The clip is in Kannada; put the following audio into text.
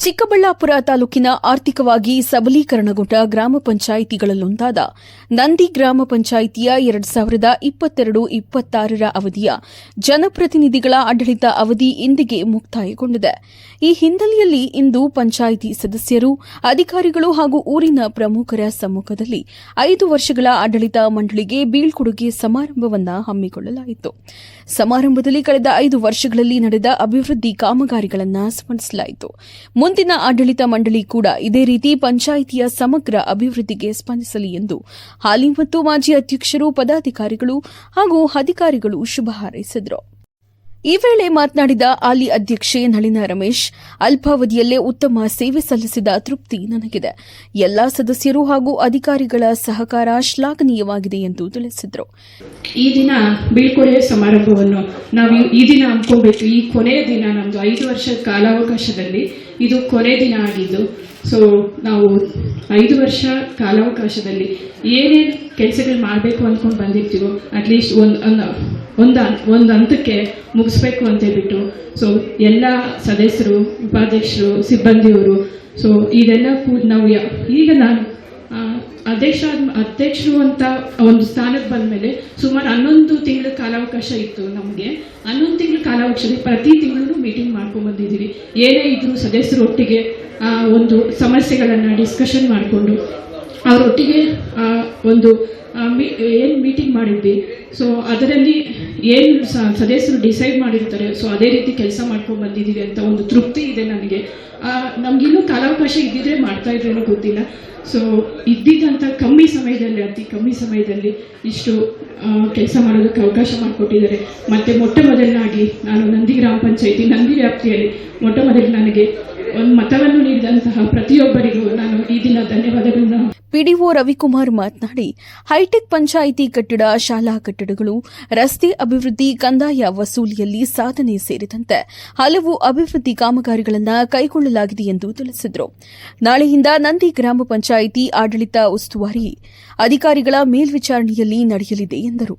ಚಿಕ್ಕಬಳ್ಳಾಪುರ ತಾಲೂಕಿನ ಆರ್ಥಿಕವಾಗಿ ಸಬಲೀಕರಣಗೊಂಡ ಗ್ರಾಮ ಪಂಚಾಯಿತಿಗಳಲ್ಲೊಂದಾದ ನಂದಿ ಗ್ರಾಮ ಪಂಚಾಯಿತಿಯ 2022-26ರ ಅವಧಿಯ ಜನಪ್ರತಿನಿಧಿಗಳ ಆಡಳಿತ ಅವಧಿ ಇಂದಿಗೆ ಮುಕ್ತಾಯಗೊಂಡಿದೆ. ಈ ಹಿನ್ನೆಲೆಯಲ್ಲಿ ಇಂದು ಪಂಚಾಯಿತಿ ಸದಸ್ಯರು, ಅಧಿಕಾರಿಗಳು ಹಾಗೂ ಊರಿನ ಪ್ರಮುಖರ ಸಮ್ಮುಖದಲ್ಲಿ 5 ವರ್ಷಗಳ ಆಡಳಿತ ಮಂಡಳಿಗೆ ಬೀಳ್ಕೊಡುಗೆ ಸಮಾರಂಭವನ್ನು ಹಮ್ಮಿಕೊಳ್ಳಲಾಯಿತು. ಸಮಾರಂಭದಲ್ಲಿ ಕಳೆದ 5 ವರ್ಷಗಳಲ್ಲಿ ನಡೆದ ಅಭಿವೃದ್ಧಿ ಕಾಮಗಾರಿಗಳನ್ನು ಸ್ಮರಿಸಲಾಯಿತು. ಮುಂದಿನ ಆಡಳಿತ ಮಂಡಳಿ ಕೂಡ ಇದೇ ರೀತಿ ಪಂಚಾಯಿತಿಯ ಸಮಗ್ರ ಅಭಿವೃದ್ಧಿಗೆ ಸ್ಪಂದಿಸಲಿ ಎಂದು ಹಾಲಿ ಮತ್ತು ಮಾಜಿ ಅಧ್ಯಕ್ಷರು, ಪದಾಧಿಕಾರಿಗಳು ಹಾಗೂ ಅಧಿಕಾರಿಗಳು ಶುಭ ಹಾರೈಸಿದರು. ಈ ವೇಳೆ ಮಾತನಾಡಿದ ಹಾಲಿ ಅಧ್ಯಕ್ಷೆ ನಳಿನ ರಮೇಶ್, ಅಲ್ಪಾವಧಿಯಲ್ಲೇ ಉತ್ತಮ ಸೇವೆ ಸಲ್ಲಿಸಿದ ತೃಪ್ತಿ ನನಗಿದೆ. ಎಲ್ಲಾ ಸದಸ್ಯರು ಹಾಗೂ ಅಧಿಕಾರಿಗಳ ಸಹಕಾರ ಶ್ಲಾಘನೀಯವಾಗಿದೆ ಎಂದು ತಿಳಿಸಿದರು. ಈ ದಿನ ಬೀಳ್ಕೊಡುಗೆ ಸಮಾರಂಭವನ್ನು ನಾವು ಈ ದಿನ ಹಮ್ಮಿಕೊಬೇಕು. ಈ ಕೊನೆಯ ದಿನ, ನಮ್ದು 5 ವರ್ಷದ ಕಾಲಾವಕಾಶದಲ್ಲಿ ಇದು ಕೊನೆ ದಿನ ಆಗಿದ್ದು. ಸೊ ನಾವು 5 ವರ್ಷ ಕಾಲಾವಕಾಶದಲ್ಲಿ ಏನೇನು ಕೆಲಸಗಳು ಮಾಡಬೇಕು ಅಂದ್ಕೊಂಡು ಬಂದಿರ್ತೀವೋ ಅಟ್ಲೀಸ್ಟ್ ಒಂದು ಹಂತಕ್ಕೆ ಮುಗಿಸ್ಬೇಕು ಅಂತ ಹೇಳ್ಬಿಟ್ಟು ಸೊ ಎಲ್ಲ ಸದಸ್ಯರು, ಉಪಾಧ್ಯಕ್ಷರು, ಸಿಬ್ಬಂದಿಯವರು ಸೊ ಇದೆಲ್ಲ ನಾವು ಈಗ ನಾನು ಅಧ್ಯಕ್ಷರು ಅಂತ ಒಂದು ಸ್ಥಾನಕ್ಕೆ ಬಂದ ಮೇಲೆ ಸುಮಾರು 11 ತಿಂಗಳ ಕಾಲಾವಕಾಶ ಇತ್ತು ನಮಗೆ. 11 ತಿಂಗಳ ಕಾಲಾವಕಾಶದಲ್ಲಿ ಪ್ರತಿ ತಿಂಗಳು ಮೀಟಿಂಗ್ ಮಾಡ್ಕೊಂಡು ಬಂದಿದ್ದೀವಿ. ಏನೇ ಇದ್ರು ಸದಸ್ಯರು ಒಟ್ಟಿಗೆ ಒಂದು ಸಮಸ್ಯೆಗಳನ್ನು ಡಿಸ್ಕಷನ್ ಮಾಡಿಕೊಂಡು ಅವರೊಟ್ಟಿಗೆ ಒಂದು ಏನು ಮೀಟಿಂಗ್ ಮಾಡಿದ್ವಿ. ಸೊ ಅದರಲ್ಲಿ ಏನು ಸದಸ್ಯರು ಡಿಸೈಡ್ ಮಾಡಿರ್ತಾರೆ ಸೊ ಅದೇ ರೀತಿ ಕೆಲಸ ಮಾಡ್ಕೊಂಡು ಬಂದಿದ್ದೀವಿ ಅಂತ ಒಂದು ತೃಪ್ತಿ ಇದೆ ನನಗೆ. ನಮಗಿನ್ನೂ ಕಾಲಾವಕಾಶ ಇದ್ದಿದ್ರೆ ಮಾಡ್ತಾ ಇದ್ರೇನೋ ಗೊತ್ತಿಲ್ಲ. ಸೊ ಇದ್ದಿದ್ದಂಥ ಅತಿ ಕಮ್ಮಿ ಸಮಯದಲ್ಲಿ ಇಷ್ಟು ಕೆಲಸ ಮಾಡೋದಕ್ಕೆ ಅವಕಾಶ ಮಾಡಿಕೊಟ್ಟಿದ್ದಾರೆ. ಮತ್ತು ಮೊಟ್ಟ ಮೊದಲನಾಗಿ ನಾನು ನಂದಿ ಗ್ರಾಮ ಪಂಚಾಯಿತಿ ನಂದಿ ವ್ಯಾಪ್ತಿಯಲ್ಲಿ ಮೊಟ್ಟ ಮೊದಲು ನನಗೆ ಒಂದು ಮತವನ್ನು ನೀಡಿದಂತಹ ಪ್ರತಿಯೊಬ್ಬರಿಗೂ ನಾನು ಈ ದಿನ ಧನ್ಯವಾದಗಳನ್ನು. ಪಿಡಿಒ ರವಿಕುಮಾರ್ ಮಾತನಾಡಿ, ಹೈಟೆಕ್ ಪಂಚಾಯಿತಿ ಕಟ್ಟಡ, ಶಾಲಾ ಕಟ್ಟಡಗಳು, ರಸ್ತೆ ಅಭಿವೃದ್ಧಿ, ಕಂದಾಯ ವಸೂಲಿಯಲ್ಲಿ ಸಾಧನೆ ಸೇರಿದಂತೆ ಹಲವು ಅಭಿವೃದ್ಧಿ ಕಾಮಗಾರಿಗಳನ್ನು ಕೈಗೊಳ್ಳಲಾಗಿದೆ ಎಂದು ತಿಳಿಸಿದರು. ನಾಳೆಯಿಂದ ನಂದಿ ಗ್ರಾಮ ಪಂಚಾಯಿತಿ ಆಡಳಿತ ಉಸ್ತುವಾರಿ ಅಧಿಕಾರಿಗಳ ಮೇಲ್ವಿಚಾರಣೆಯಲ್ಲಿ ನಡೆಯಲಿದೆ ಎಂದರು.